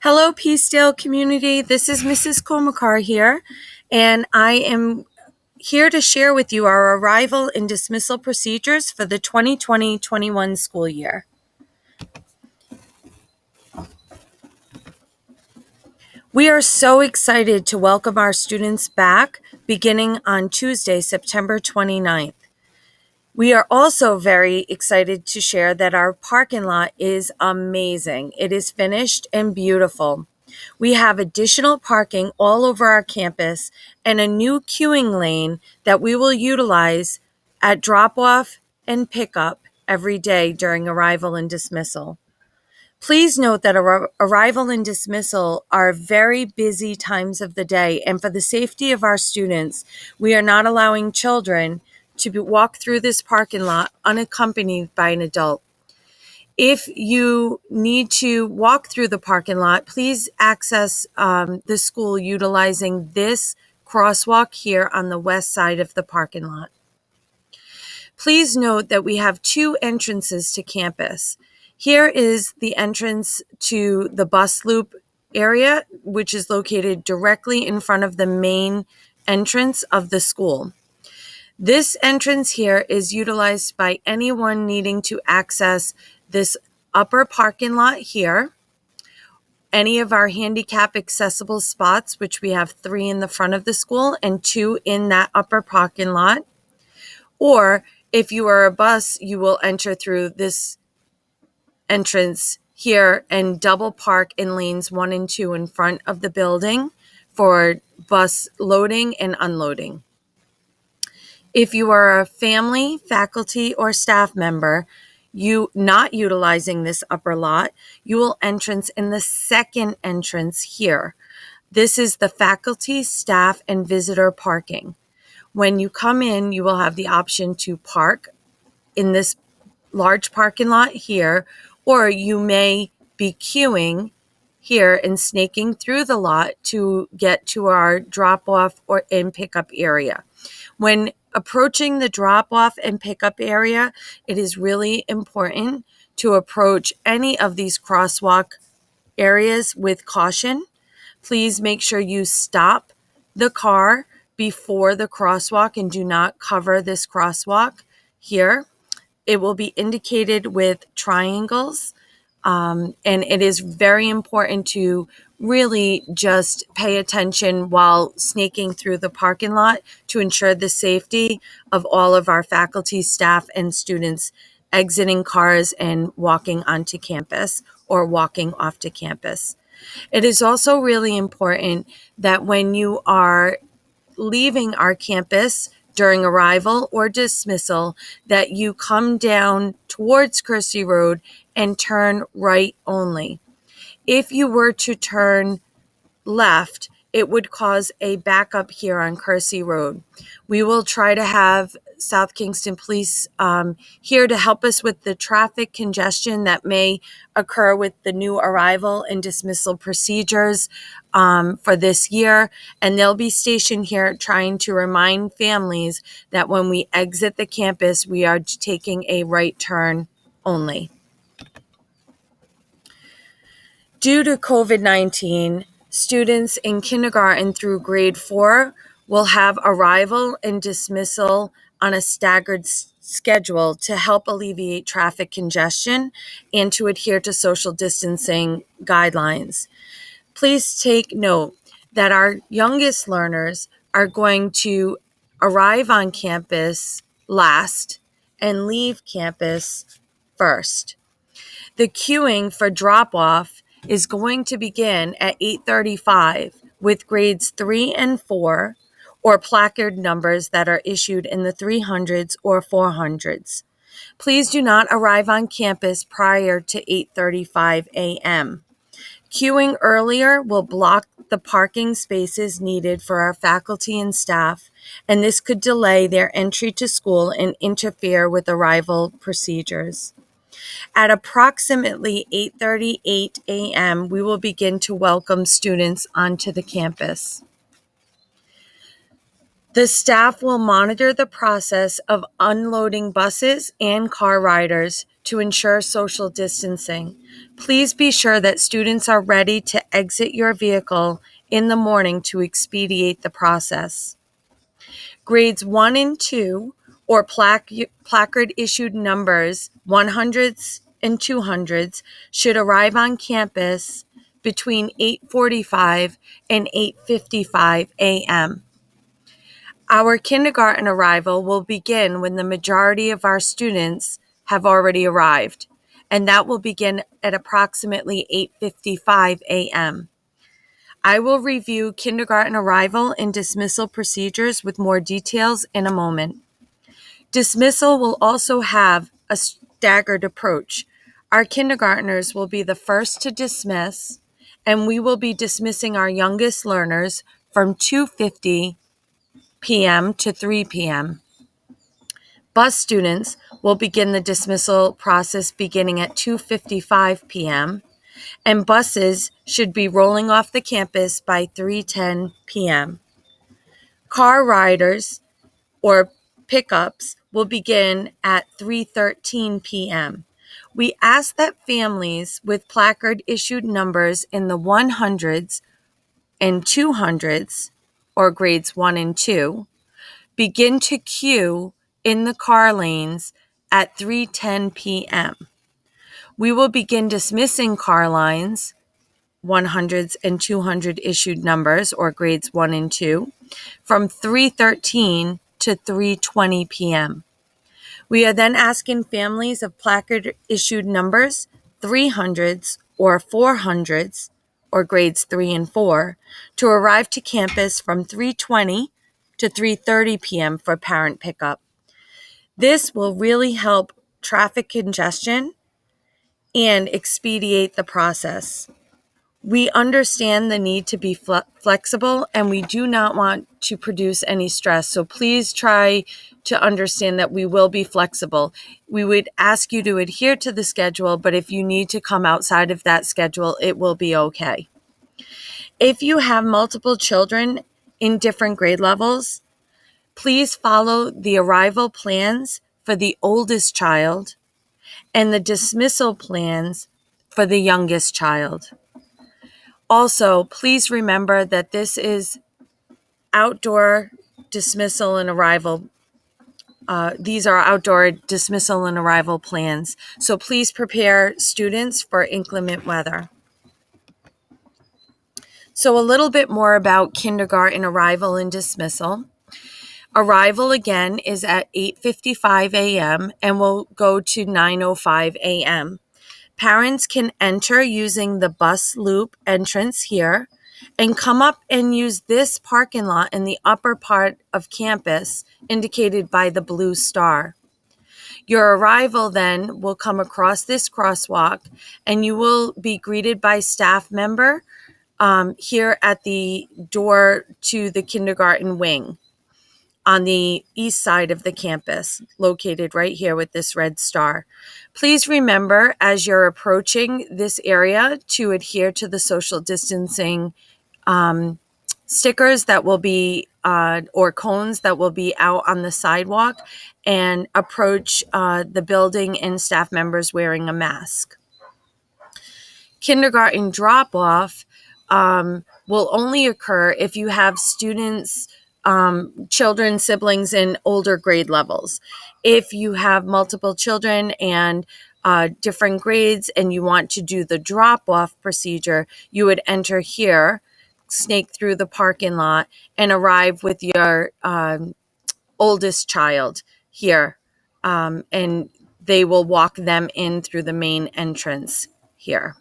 Hello, Peacedale community. This is Mrs. Komakar here, and I am here to share with you our arrival and dismissal procedures for the 2020-21 school year. We are so excited to welcome our students back beginning on Tuesday, September 29th. We are also very excited to share that our parking lot is amazing. It is finished and beautiful. We have additional parking all over our campus and a new queuing lane that we will utilize at drop-off and pickup every day during arrival and dismissal. Please note that arrival and dismissal are very busy times of the day, and for the safety of our students, we are not allowing children to walk through this parking lot unaccompanied by an adult. If you need to walk through the parking lot, please access the school utilizing this crosswalk here on the west side of the parking lot. Please note that we have two entrances to campus. Here is the entrance to the bus loop area, which is located directly in front of the main entrance of the school. This entrance here is utilized by anyone needing to access this upper parking lot here, any of our handicap accessible spots, which we have 3 in the front of the school and 2 in that upper parking lot. Or if you are a bus, you will enter through this entrance here and double park in lanes 1 and 2 in front of the building for bus loading and unloading. If you are a family, faculty, or staff member, you not utilizing this upper lot, you will entrance in the second entrance here. This is the faculty, staff, and visitor parking. When you come in, you will have the option to park in this large parking lot here, or you may be queuing here and snaking through the lot to get to our drop-off or and pickup area. When approaching the drop-off and pickup area, it is really important to approach any of these crosswalk areas with caution. Please make sure you stop the car before the crosswalk and do not cover this crosswalk here. It will be indicated with triangles, and it is very important to really just pay attention while snaking through the parking lot to ensure the safety of all of our faculty, staff, and students exiting cars and walking onto campus or walking off to campus. It is also really important that when you are leaving our campus during arrival or dismissal, that you come down towards Kersey Road and turn right only. If you were to turn left, it would cause a backup here on Kersey Road. We will try to have South Kingston Police here to help us with the traffic congestion that may occur with the new arrival and dismissal procedures for this year. And they'll be stationed here trying to remind families that when we exit the campus, we are taking a right turn only. Due to COVID-19, students in kindergarten through grade 4 will have arrival and dismissal on a staggered schedule to help alleviate traffic congestion and to adhere to social distancing guidelines. Please take note that our youngest learners are going to arrive on campus last and leave campus first. The queuing for drop-off is going to begin at 8:35 with grades 3 and 4 or placard numbers that are issued in the 300s or 400s. Please do not arrive on campus prior to 8:35 a.m. Queuing earlier will block the parking spaces needed for our faculty and staff, and this could delay their entry to school and interfere with arrival procedures. At approximately 8:38 a.m., we will begin to welcome students onto the campus. The staff will monitor the process of unloading buses and car riders to ensure social distancing. Please be sure that students are ready to exit your vehicle in the morning to expedite the process. Grades 1 and 2, or placard issued numbers 100s and 200s, should arrive on campus between 8:45 and 8:55 a.m. Our kindergarten arrival will begin when the majority of our students have already arrived, and that will begin at approximately 8:55 a.m. I will review kindergarten arrival and dismissal procedures with more details in a moment. Dismissal will also have a staggered approach. Our kindergartners will be the first to dismiss, and we will be dismissing our youngest learners from 2:50 p.m. to 3 p.m. Bus students will begin the dismissal process beginning at 2:55 p.m., and buses should be rolling off the campus by 3:10 p.m. Car riders or pickups will begin at 3:13 p.m. We ask that families with placard issued numbers in the 100s and 200s, or grades 1 and 2, begin to queue in the car lanes at 3:10 p.m. We will begin dismissing car lines, 100s and 200 issued numbers, or grades 1 and 2, from 3:13 to 3:20 p.m. We are then asking families of placard issued numbers, 300s or 400s, or grades 3 and 4, to arrive to campus from 3:20 to 3:30 p.m. for parent pickup. This will really help traffic congestion and expedite the process. We understand the need to be flexible, and we do not want to produce any stress. So please try to understand that we will be flexible. We would ask you to adhere to the schedule, but if you need to come outside of that schedule, it will be okay. If you have multiple children in different grade levels, please follow the arrival plans for the oldest child and the dismissal plans for the youngest child. Also, please remember that this is outdoor dismissal and arrival. These are outdoor dismissal and arrival plans. So please prepare students for inclement weather. So a little bit more about kindergarten arrival and dismissal. Arrival again is at 8:55 a.m. and will go to 9:05 a.m. Parents can enter using the bus loop entrance here and come up and use this parking lot in the upper part of campus indicated by the blue star. Your arrival then will come across this crosswalk, and you will be greeted by staff member here at the door to the kindergarten wing on the east side of the campus, located right here with this red star. Please remember, as you're approaching this area, to adhere to the social distancing stickers that will be, or cones that will be out on the sidewalk, and approach the building and staff members wearing a mask. Kindergarten drop-off will only occur if you have students, children, siblings in older grade levels. If you have multiple children and different grades and you want to do the drop-off procedure, you would enter here, snake through the parking lot, and arrive with your oldest child here. And they will walk them in through the main entrance here.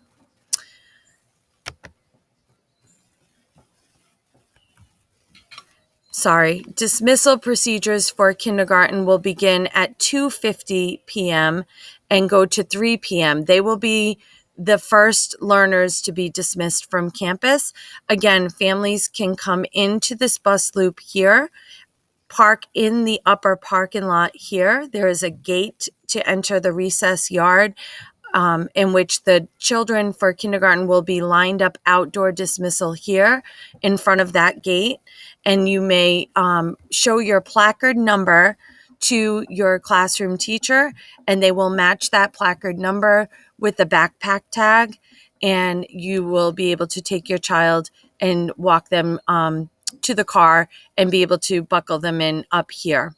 Dismissal procedures for kindergarten will begin at 2:50 p.m. and go to 3 p.m. They will be the first learners to be dismissed from campus. Again, families can come into this bus loop here, park in the upper parking lot here. There is a gate to enter the recess yard, in which the children for kindergarten will be lined up outdoor dismissal here in front of that gate. And you may show your placard number to your classroom teacher, and they will match that placard number with the backpack tag, and you will be able to take your child and walk them to the car and be able to buckle them in up here.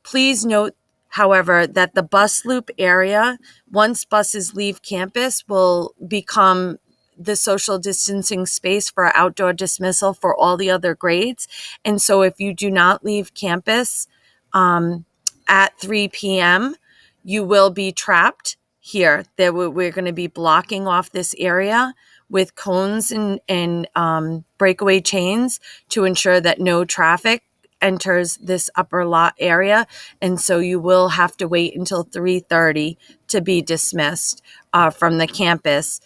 Please note, however, that the bus loop area, once buses leave campus, will become the social distancing space for outdoor dismissal for all the other grades. And so if you do not leave campus at 3 p.m., you will be trapped here. We're going to be blocking off this area with cones and breakaway chains to ensure that no traffic enters this upper lot area. And so you will have to wait until 3:30 to be dismissed from the campus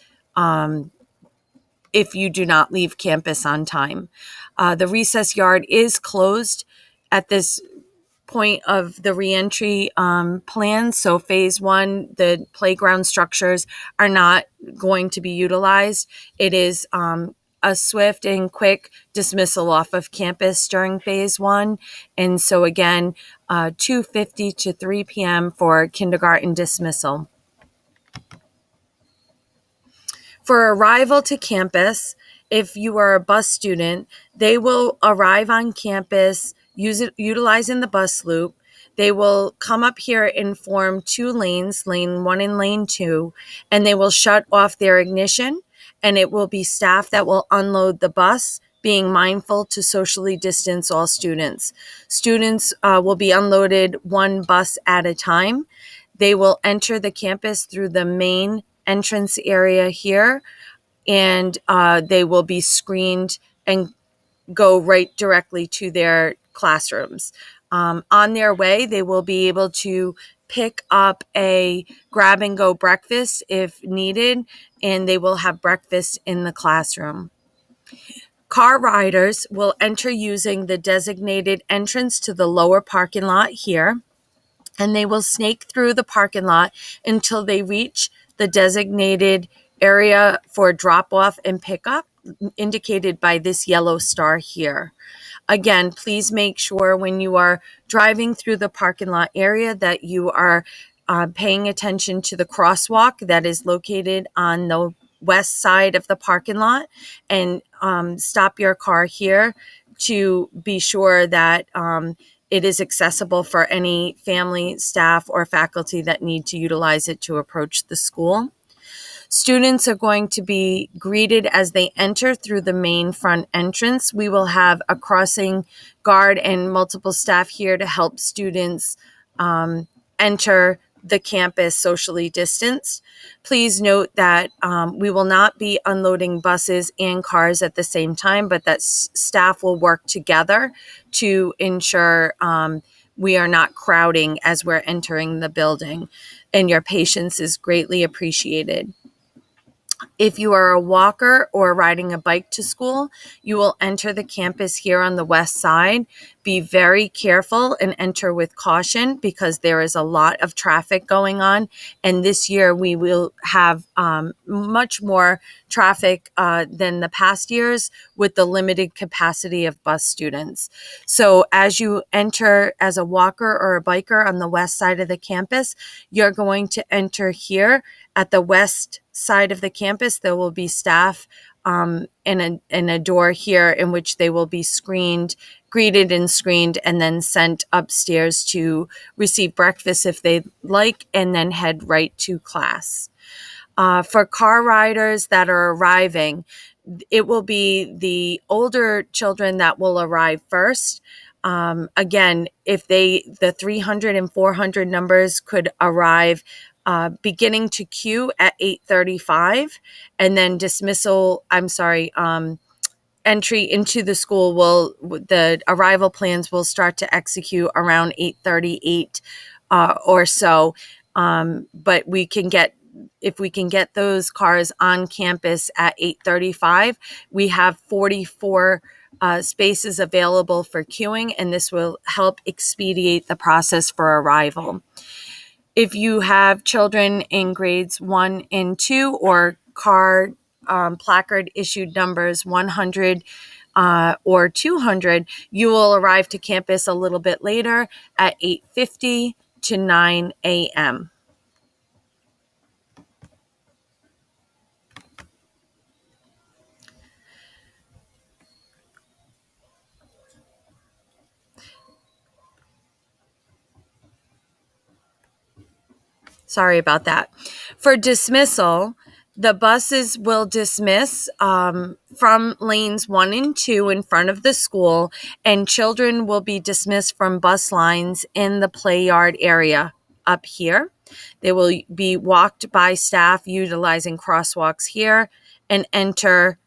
if you do not leave campus on time. The recess yard is closed at this point of the reentry plan. So phase one, the playground structures are not going to be utilized. It is a swift and quick dismissal off of campus during phase one. And so again, 2:50 to 3 p.m. for kindergarten dismissal. For arrival to campus, if you are a bus student, they will arrive on campus utilizing the bus loop. They will come up here and form two lanes, lane 1 and lane 2, and they will shut off their ignition, and it will be staff that will unload the bus, being mindful to socially distance all students. Students will be unloaded one bus at a time. They will enter the campus through the main entrance area here, and they will be screened and go right directly to their classrooms. On their way, they will be able to pick up a grab and go breakfast if needed, and they will have breakfast in the classroom. Car riders will enter using the designated entrance to the lower parking lot here, and they will snake through the parking lot until they reach the designated area for drop-off and pickup, indicated by this yellow star here. Again, please make sure when you are driving through the parking lot area that you are paying attention to the crosswalk that is located on the west side of the parking lot, and stop your car here to be sure that it is accessible for any family, staff, or faculty that need to utilize it to approach the school. Students are going to be greeted as they enter through the main front entrance. We will have a crossing guard and multiple staff here to help students enter the campus socially distanced. Please note that we will not be unloading buses and cars at the same time, but that staff will work together to ensure we are not crowding as we're entering the building, and your patience is greatly appreciated. If you are a walker or riding a bike to school, you will enter the campus here on the west side. Be very careful and enter with caution because there is a lot of traffic going on. And this year we will have much more traffic than the past years with the limited capacity of bus students. So as you enter as a walker or a biker on the west side of the campus, you're going to enter here at the west side of the campus. There will be staff in a door here in which they will be greeted and screened, and then sent upstairs to receive breakfast if they'd like, and then head right to class. For car riders that are arriving, it will be the older children that will arrive first. Again, if the 300 and 400 numbers could arrive beginning to queue at 8:35, and then entry into the school the arrival plans will start to execute around 8:38 or so. But if we can get those cars on campus at 8:35, we have 44 spaces available for queuing, and this will help expedite the process for arrival. If you have children in grades 1 and 2 or car placard issued numbers 100 or 200, you will arrive to campus a little bit later at 8:50 to 9 a.m. Sorry about that. For dismissal, the buses will dismiss from lanes 1 and 2 in front of the school, and children will be dismissed from bus lines in the play yard area up here. They will be walked by staff utilizing crosswalks here and enter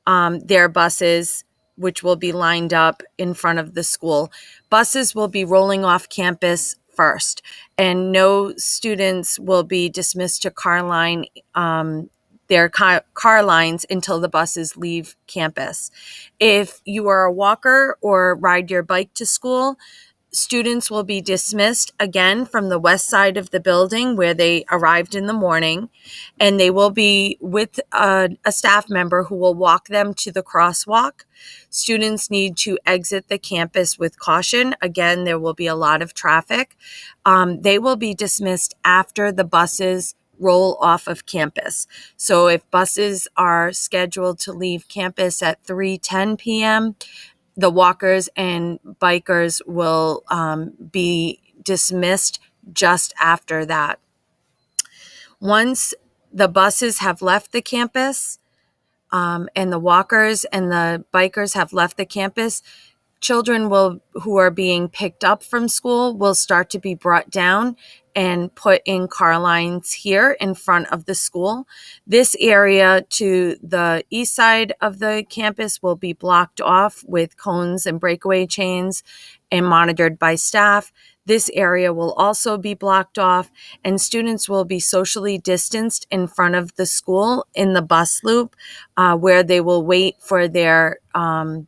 their buses, which will be lined up in front of the school. Buses will be rolling off campus first, and no students will be dismissed to their car lines until the buses leave campus. If you are a walker or ride your bike to school, students will be dismissed again from the west side of the building where they arrived in the morning, and they will be with a staff member who will walk them to the crosswalk. Students need to exit the campus with caution. Again, there will be a lot of traffic. They will be dismissed after the buses roll off of campus. So if buses are scheduled to leave campus at 3:10 p.m., the walkers and bikers will be dismissed just after that. Once the buses have left the campus and the walkers and the bikers have left the campus, children who are being picked up from school will start to be brought down and put in car lines here in front of the school. This area to the east side of the campus will be blocked off with cones and breakaway chains and monitored by staff. This area will also be blocked off, and students will be socially distanced in front of the school in the bus loop where they will wait for their the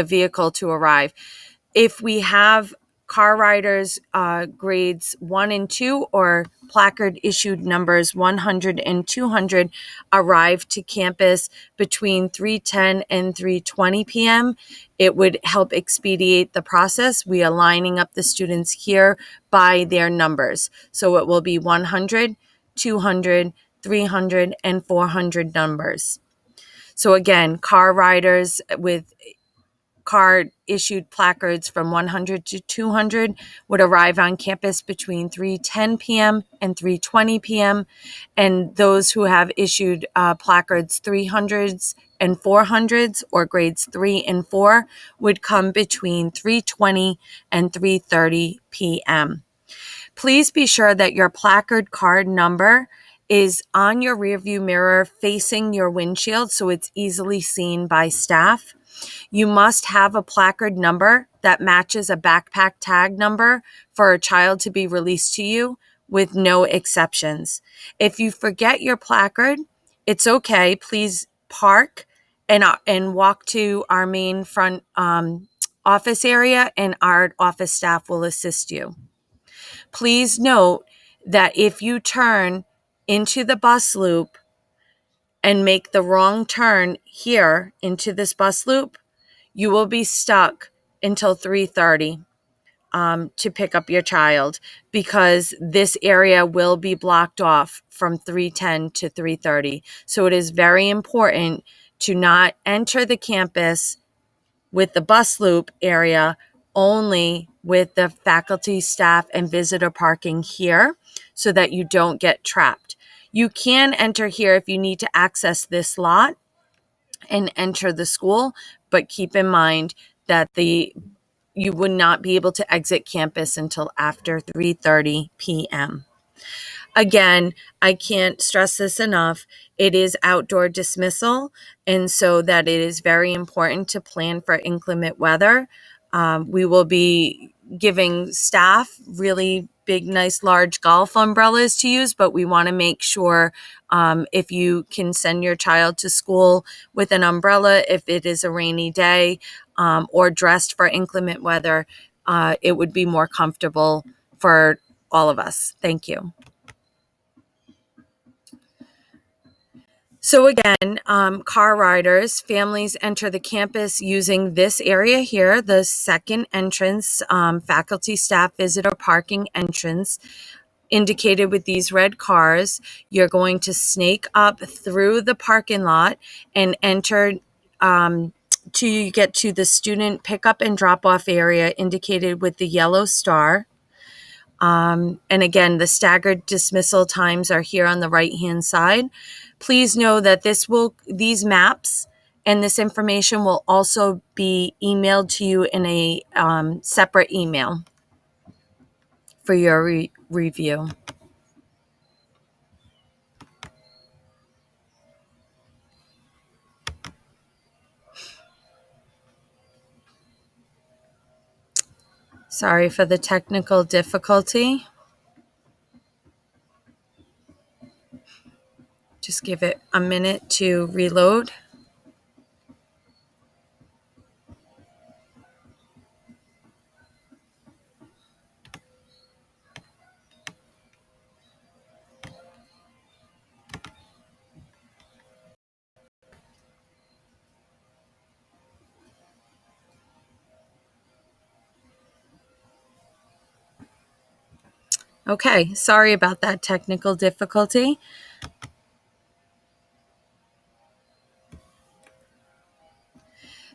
vehicle to arrive. If we have car riders grades 1 and 2 or placard issued numbers 100 and 200 arrive to campus between 3:10 and 3:20 p.m., it would help expedite the process. We are lining up the students here by their numbers. So it will be 100, 200, 300, and 400 numbers. So again, car riders with card issued placards from 100 to 200 would arrive on campus between 3:10 p.m. and 3:20 p.m. And those who have issued placards 300s and 400s or grades 3 and 4 would come between 3:20 and 3:30 p.m. Please be sure that your placard card number is on your rearview mirror facing your windshield so it's easily seen by staff. You must have a placard number that matches a backpack tag number for a child to be released to you with no exceptions. If you forget your placard, it's okay. Please park and walk to our main front office area, and our office staff will assist you. Please note that if you turn into the bus loop and make the wrong turn here into this bus loop, you will be stuck until 3:30 to pick up your child, because this area will be blocked off from 3:10 to 3:30. So it is very important to not enter the campus with the bus loop area, only with the faculty, staff, and visitor parking here so that you don't get trapped. You can enter here if you need to access this lot and enter the school, but keep in mind that you would not be able to exit campus until after 3:30 p.m. Again, I can't stress this enough. It is outdoor dismissal, and so that it is very important to plan for inclement weather. We will be giving staff really big, nice, large golf umbrellas to use, but we want to make sure if you can send your child to school with an umbrella, if it is a rainy day, or dressed for inclement weather, it would be more comfortable for all of us. Thank you. So again, car riders, families enter the campus using this area here, the second entrance, faculty, staff, visitor parking entrance, indicated with these red cars. You're going to snake up through the parking lot and enter till you get to the student pickup and drop off area indicated with the yellow star. And again, the staggered dismissal times are here on the right-hand side. Please know that these maps and this information will also be emailed to you in a separate email for your review. Sorry for the technical difficulty. Just give it a minute to reload. Okay, sorry about that technical difficulty.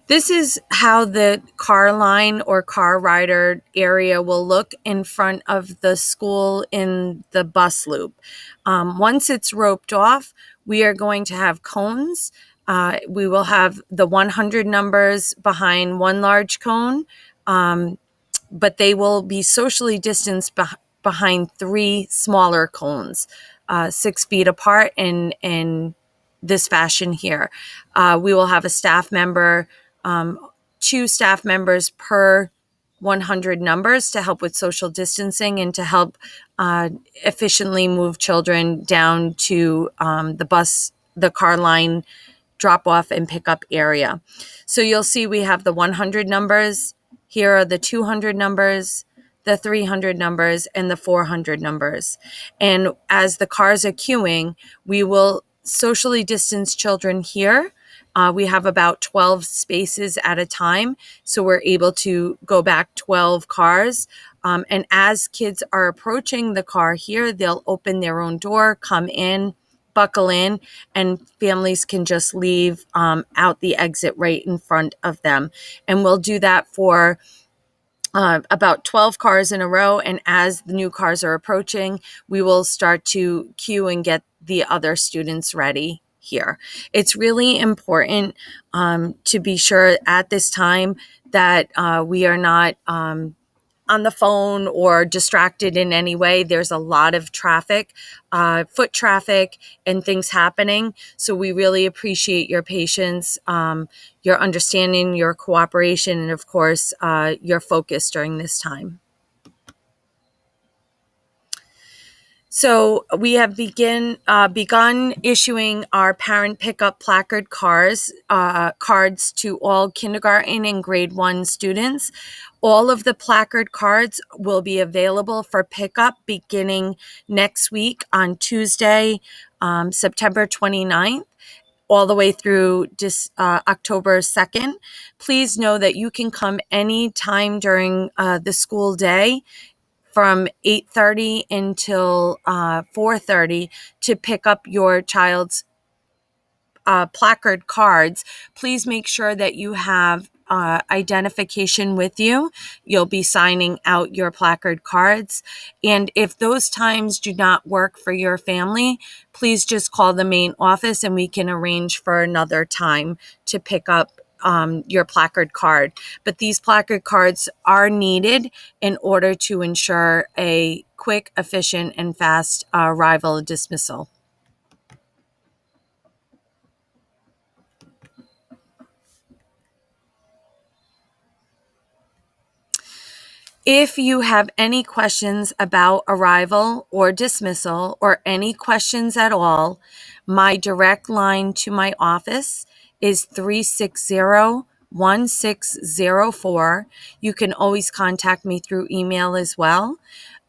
This is how the car line or car rider area will look in front of the school in the bus loop. Once it's roped off, we are going to have cones. We will have the 100 numbers behind one large cone, but they will be socially distanced behind three smaller cones, 6 feet apart in this fashion here. We will have a staff member, 2 staff members per 100 numbers to help with social distancing and to help efficiently move children down to the car line drop off and pick up area. So you'll see we have the 100 numbers. Here are the 200 numbers, the 300 numbers, and the 400 numbers. And as the cars are queuing, we will socially distance children here. We have about 12 spaces at a time, so we're able to go back 12 cars. And as kids are approaching the car here, they'll open their own door, come in, buckle in, and families can just leave out the exit right in front of them. And we'll do that for about 12 cars in a row. And as the new cars are approaching, we will start to queue and get the other students ready here. It's really important to be sure at this time that we are not on the phone or distracted in any way. There's a lot of traffic, foot traffic, and things happening. So we really appreciate your patience, your understanding, your cooperation, and of course, your focus during this time. So we have begun issuing our parent pickup placard cards to all kindergarten and grade 1 students. All of the placard cards will be available for pickup beginning next week on Tuesday, September 29th. All the way through October 2nd. Please know that you can come anytime during the school day from 8:30 until 4:30 to pick up your child's placard cards. Please make sure that you have identification with you. You'll be signing out your placard cards. And if those times do not work for your family, please just call the main office and we can arrange for another time to pick up your placard card. But these placard cards are needed in order to ensure a quick, efficient, and fast arrival dismissal. If you have any questions about arrival or dismissal or any questions at all, my direct line to my office is 360-1604. You can always contact me through email as well.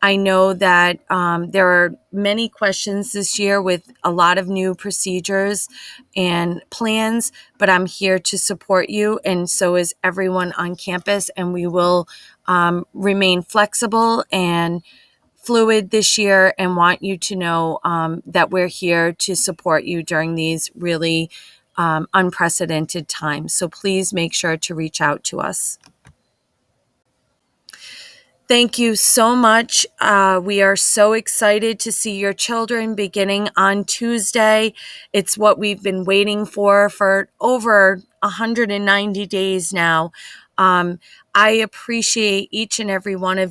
I know that there are many questions this year with a lot of new procedures and plans, but I'm here to support you, and so is everyone on campus, and we will remain flexible and fluid this year and want you to know that we're here to support you during these really unprecedented times. So please make sure to reach out to us. Thank you so much. We are so excited to see your children beginning on Tuesday. It's what we've been waiting for over 190 days now. I appreciate each and every one of